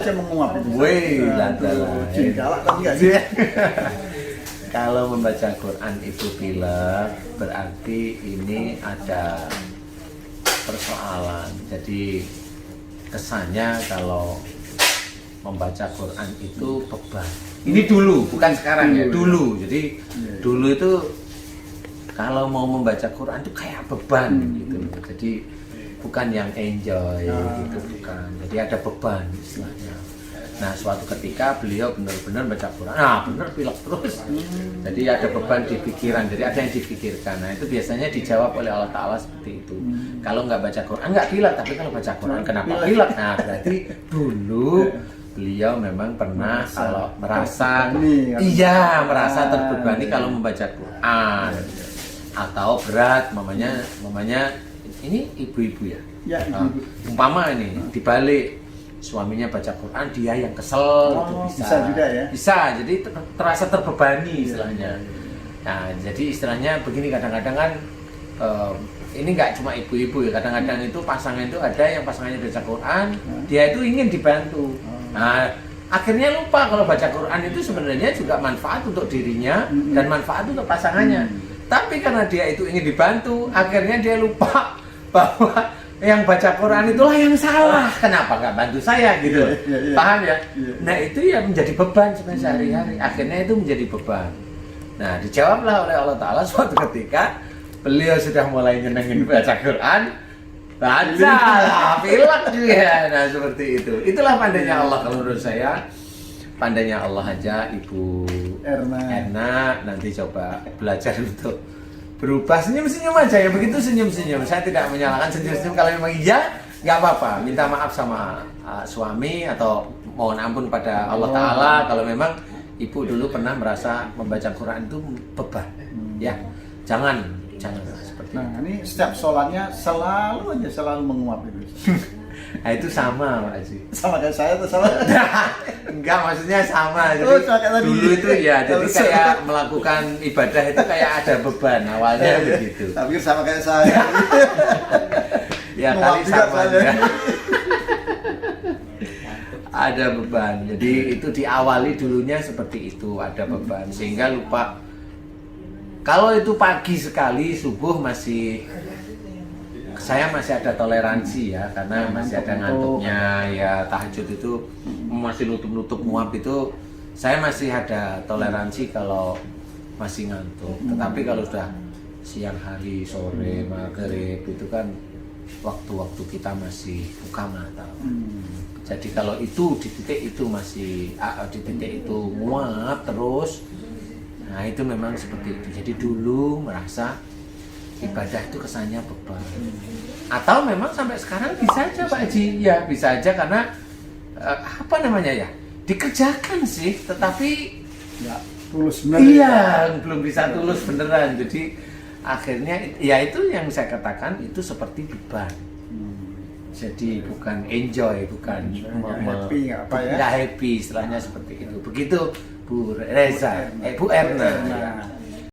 Saya menguap itu. Wih, galak kan enggak sih? Kalau membaca Quran itu pilek, berarti ini ada persoalan. Jadi kesannya kalau membaca Quran itu beban. Ini dulu, bukan sekarang ya, dulu. Jadi dulu itu kalau mau membaca Quran itu kayak beban gitu. Jadi bukan yang enjoy gitu, bukan. Jadi ada beban istilahnya. Nah, suatu ketika beliau benar-benar baca Quran, benar pilek terus. Jadi ada beban di pikiran, jadi ada yang dipikirkan. Nah, itu biasanya dijawab oleh Allah Ta'ala seperti itu. Kalau nggak baca Quran, nggak pilek, tapi kalau baca Quran, kenapa pilek? Nah, berarti dulu beliau memang pernah kalau merasa, merasa terbebani kalau membaca Quran. Atau berat, mamanya ini ibu-ibu ya? Ya, ibu-ibu. Umpama ini, dibalik suaminya baca Quran, dia yang kesel, itu bisa juga ya? Bisa, jadi terasa terbebani istilahnya. Nah, jadi istilahnya begini, kadang-kadang kan ini nggak cuma ibu-ibu ya, kadang-kadang itu pasangan itu ada yang pasangannya baca Quran, dia itu ingin dibantu. Nah, akhirnya lupa kalau baca Quran itu sebenarnya juga manfaat untuk dirinya dan manfaat untuk pasangannya. Tapi karena dia itu ingin dibantu, akhirnya dia lupa bahwa yang baca Quran itulah yang salah. Kenapa nggak bantu saya gitu? Paham ya? Nah, itu ya menjadi beban sebenarnya sehari-hari. Akhirnya itu menjadi beban. Nah, dijawablah oleh Allah Ta'ala suatu ketika beliau sudah mulai nyenengin baca Quran, baca lah, pilek juga. Nah, seperti itu. Itulah pandainya Allah kalau menurut saya. Pandainya Allah aja, Ibu Erna nanti coba belajar untuk berubah, senyum-senyum aja ya, begitu senyum-senyum. Saya tidak menyalahkan senyum-senyum, kalau memang iya nggak apa-apa, minta maaf sama suami atau mohon ampun pada Allah Ta'ala kalau memang ibu dulu pernah merasa membaca Quran itu beban. Ya, jangan seperti itu. Ini setiap sholatnya selalu menguap itu. Nah, itu sama Pak Haji. Sama kayak saya tuh sama. Enggak, maksudnya sama. Jadi dulu itu ya, jadi kayak melakukan ibadah itu kayak ada beban awalnya begitu. Tapi sama kayak saya. Ya kali sama ya. Ada beban. Jadi itu diawali dulunya seperti itu, ada beban sehingga lupa. Kalau itu pagi sekali subuh saya masih ada toleransi ya, karena masih ada ngantuknya ya, tahajud itu masih nutup muap itu saya masih ada toleransi kalau masih ngantuk. Tetapi kalau sudah siang hari, sore, maghrib itu kan waktu-waktu kita masih buka mata. Jadi kalau itu di titik itu masih di titik itu muap terus, nah itu memang seperti itu. Jadi dulu merasa ibadah itu kesannya beban. Atau memang sampai sekarang bisa aja Pak Haji, ya bisa aja karena dikerjakan sih, tetapi ya tulus beneran. Iya, belum bisa tulus beneran. Jadi akhirnya ya itu yang saya katakan itu seperti beban. Jadi bukan enjoy, bukan happy, nggak happy, istilahnya seperti itu. Begitu Bu Reza, Bu Erna.